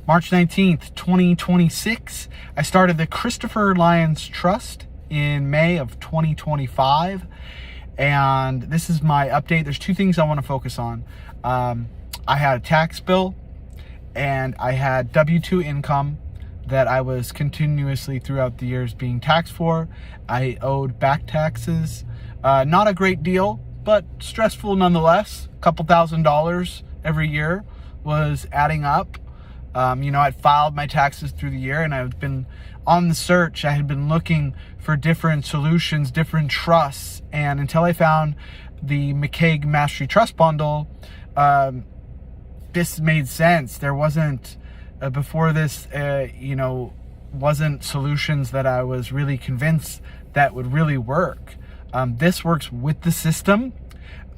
March 19th, 2026, I started the Christopher Lyans Trust in May of 2025. And this is my update. There's two things I want to focus on. I had a tax bill and I had W-2 income that I was continuously throughout the years being taxed for. I owed back taxes. Not a great deal, but stressful nonetheless. A couple $1,000s every year was adding up. I'd filed my taxes through the year and I've been on the search. I had been looking for different solutions, different trusts. And until I found the McCaig Mastery Trust Bundle, this made sense. There wasn't, before this, wasn't solutions that I was really convinced that would really work. This works with the system.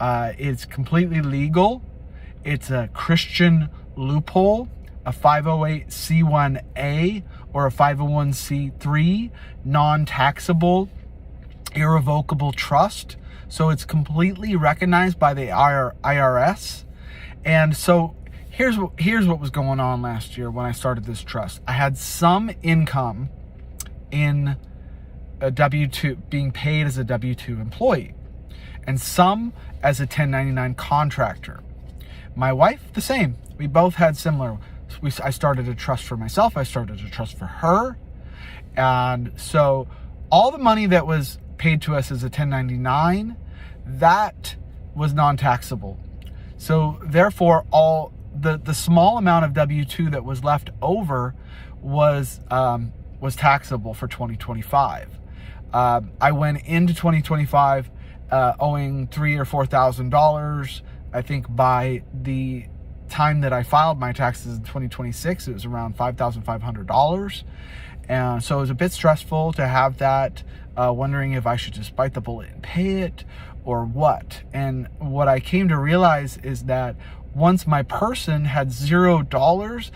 It's completely legal. It's a Christian loophole, a 508c1a or a 501c3 non-taxable irrevocable trust. So it's completely recognized by the IRS. And so here's what was going on last year when I started this trust. I had some income in a W-2, being paid as a W-2 employee, and some as a 1099 contractor. My wife, the same. We both had similar. I started a trust for myself. I started a trust for her. And so all the money that was paid to us as a 1099, that was non-taxable. So therefore, all the small amount of W-2 that was left over was taxable for 2025. I went into 2025 owing $3,000 or $4,000. I think by the time that I filed my taxes in 2026, it was around $5,500. And so it was a bit stressful to have that, wondering if I should just bite the bullet and pay it or what. And what I came to realize is that once my person had $0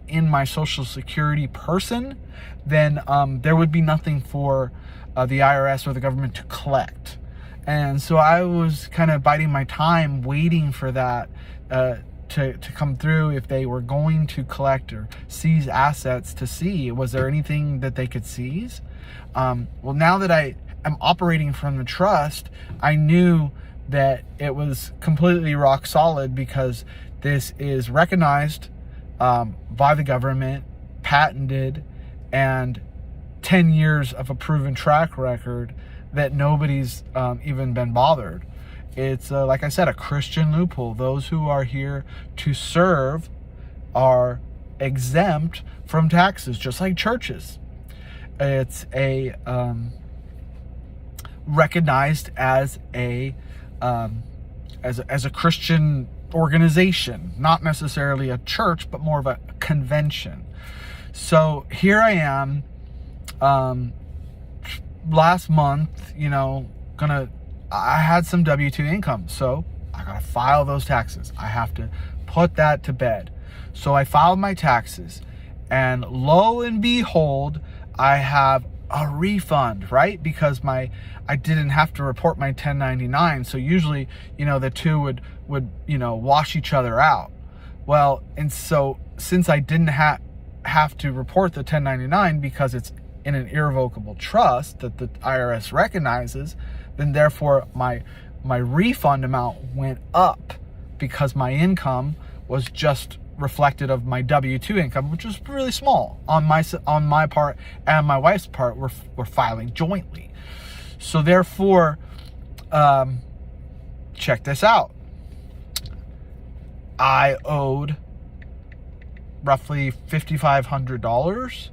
in my Social Security person, then there would be nothing for the IRS or the government to collect. And so I was kind of biding my time, waiting for that to come through, if they were going to collect or seize assets, to see, was there anything that they could seize? Well, now that I am operating from the trust, I knew that it was completely rock solid, because this is recognized by the government, patented, and 10 years of a proven track record that nobody's even been bothered. It's, like I said, a Christian loophole. Those who are here to serve are exempt from taxes, just like churches. It's a recognized as a Christian organization, not necessarily a church, but more of a convention. So here I am, last month, I had some W-2 income, so I gotta file those taxes. I have to put that to bed. So I filed my taxes, and lo and behold, I have a refund, right? Because I didn't have to report my 1099. So usually, the two would wash each other out. Well, and so since I didn't have to report the 1099 because it's in an irrevocable trust that the IRS recognizes, then therefore my refund amount went up, because my income was just reflected of my W-2 income, which was really small on my part, and my wife's part. We're filing jointly. So therefore, check this out. I owed roughly $5,500.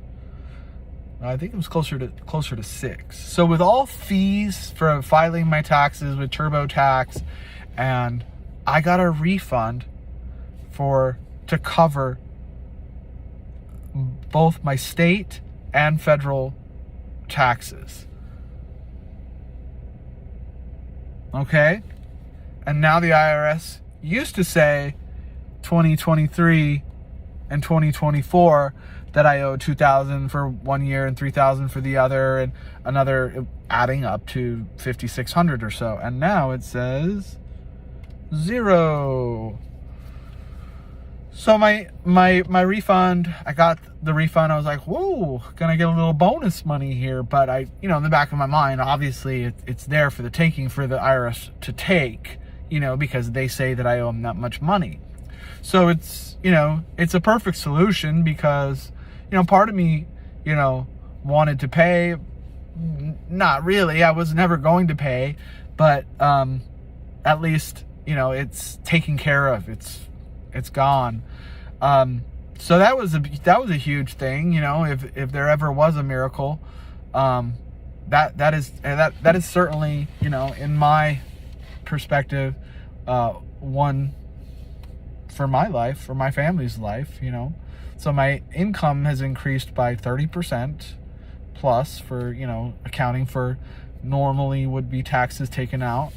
I think it was closer to $6,000. So with all fees for filing my taxes with TurboTax, and I got a refund to cover both my state and federal taxes. Okay? And now the IRS used to say 2023 and 2024 that I owe $2,000 for 1 year and $3,000 for the other, and another, adding up to $5,600 or so. And now it says 0. So my refund, I got the refund. I was like, whoa, gonna get a little bonus money here. But I, in the back of my mind, obviously it's there for the taking, for the IRS to take, because they say that I owe them that much money. So it's a perfect solution, because, part of me, wanted to pay. Not really. I was never going to pay, but at least, it's taken care of. It's gone. So that was a huge thing. If there ever was a miracle, that is certainly, in my perspective, one for my life, for my family's life. So my income has increased by 30% plus for, accounting for normally would be taxes taken out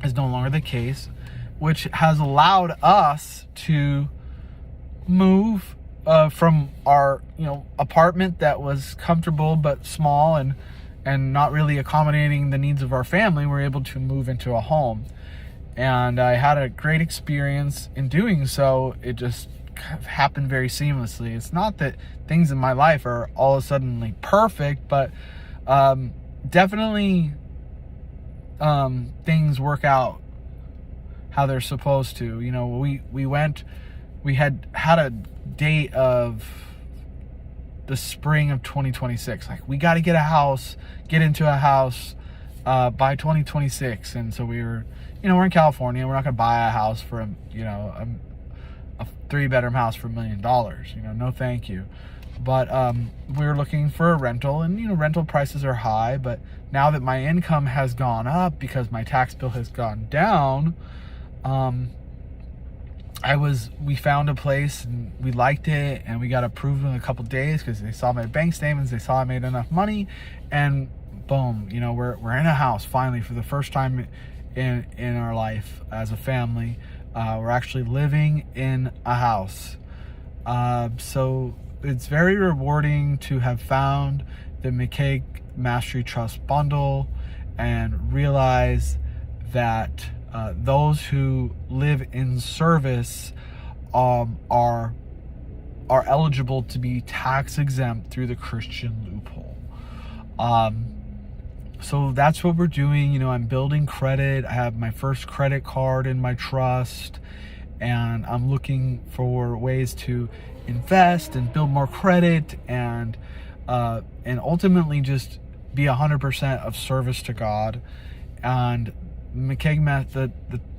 is no longer the case, which has allowed us to move from our apartment that was comfortable but small and not really accommodating the needs of our family. We're able to move into a home, and I had a great experience in doing so. It just happened very seamlessly. It's not that things in my life are all of a sudden perfect, but definitely things work out how they're supposed to. We had a date of the spring of 2026. Like, we got to get into a house by 2026. And so we were, we're in California. We're not going to buy a house for a 3-bedroom house for $1 million. No, thank you. But we were looking for a rental, and rental prices are high. But now that my income has gone up because my tax bill has gone down, we found a place and we liked it, and we got approved in a couple days because they saw my bank statements, they saw I made enough money, and boom, we're in a house finally for the first time in our life as a family. We're actually living in a house. So it's very rewarding to have found the McKay Mastery Trust bundle and realize that those who live in service are eligible to be tax exempt through the Christian loophole. So that's what we're doing. I'm building credit. I have my first credit card in my trust, and I'm looking for ways to invest and build more credit and ultimately just be 100% of service to God. And McKay,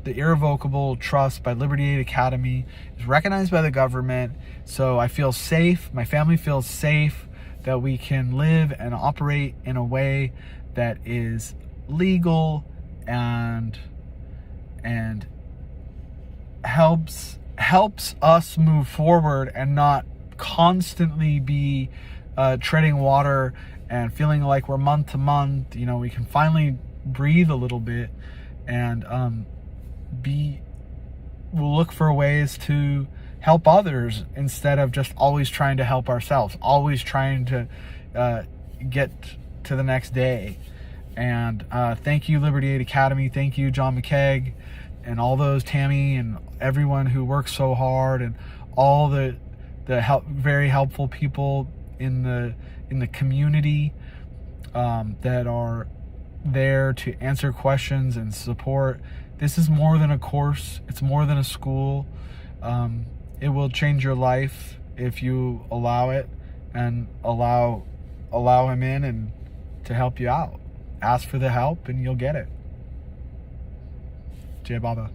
the irrevocable trust by Liberty Aid Academy is recognized by the government. So I feel safe. My family feels safe that we can live and operate in a way that is legal and helps us move forward and not constantly be treading water and feeling like we're month to month. We can finally breathe a little bit and we'll look for ways to help others instead of just always trying to help ourselves, always trying to get to the next day. And thank you, Liberty Aid Academy. Thank you, John McKay, and all those, Tammy, and everyone who works so hard, and all the very helpful people in the community that are there to answer questions and support. This is more than a course. It's more than a school. It will change your life if you allow it and allow him in and to help you out. Ask for the help and you'll get it. Jai Baba.